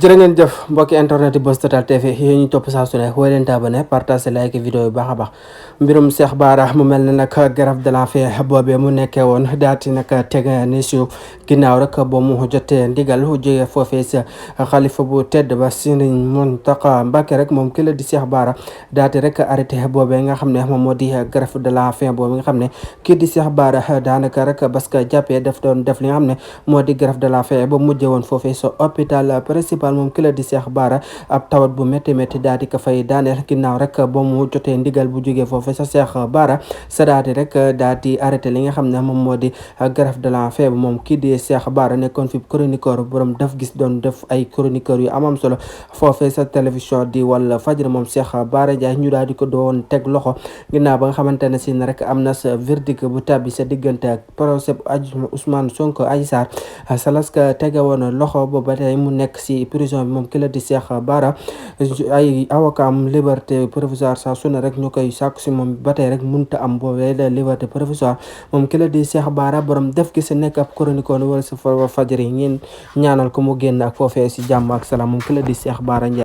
jërë ngeen jëf mbokki internet yi Buzz Total TV yi ñu topp saa su ne woy leen abonné partage like vidéo yu baax a baax mbirum Cheikh Bara mu mel ne nag grève de la faim boobee mu nekkee woon daati nag teg ni su ginnaaw rek ba mu jotee ndigal jógee foofee sa xalifa bu tedd ba Sëriñ Mountakha Mbacké rek moom ki la di Cheikh Bara daati rek arrêté boobee nga xam ne moom moo di grève de la faim boobu nga xam ne kii di Cheikh Bara daanaka rek parce que jàppee daf doon def li nga xam ne moo di grève de la faim ba mujjee woon foofee sa hôpital principal moom ki la di Cheikh Bara ab tawat bu métti métti daal di ko fay daaneel ginnaaw rek ba mu jotee ndigal bu jógee foofu sa Cheikh Bara sa daal di rek daal di arrêté li nga xam ne moom moo di grève de la faim moom kii di Cheikh Bara nekkoon fi chroniqueur borom def gis doon def ay chroniqueur yu amam solo foofee sa télévision di Walf Fadjri moom Cheikh Bara Ndiaye ñu daal di ko doon teg loxo ginnaaw ba nga xamante ne si ne rek am na sa verdict bu tàbbi sa diggante ak procès Ousmane Sonko Adji Sarr sa laska tege woon loxo booba tey mu nekk si prison bi moom ki la di Cheikh Bara ay avocat am liberté provisoire saa su ne rek ñu koy sàkku si moom ba tey rek mënut a am boobee la liberté provisoire moom ki la di Cheikh Bara borom def gi si nekk ab chroniqueur wala sa Walf Fadjri ngeen ñaanal ko mu génn ak foofee si jàmm ak salaam moom ki la di Cheikh Bara Ndiaye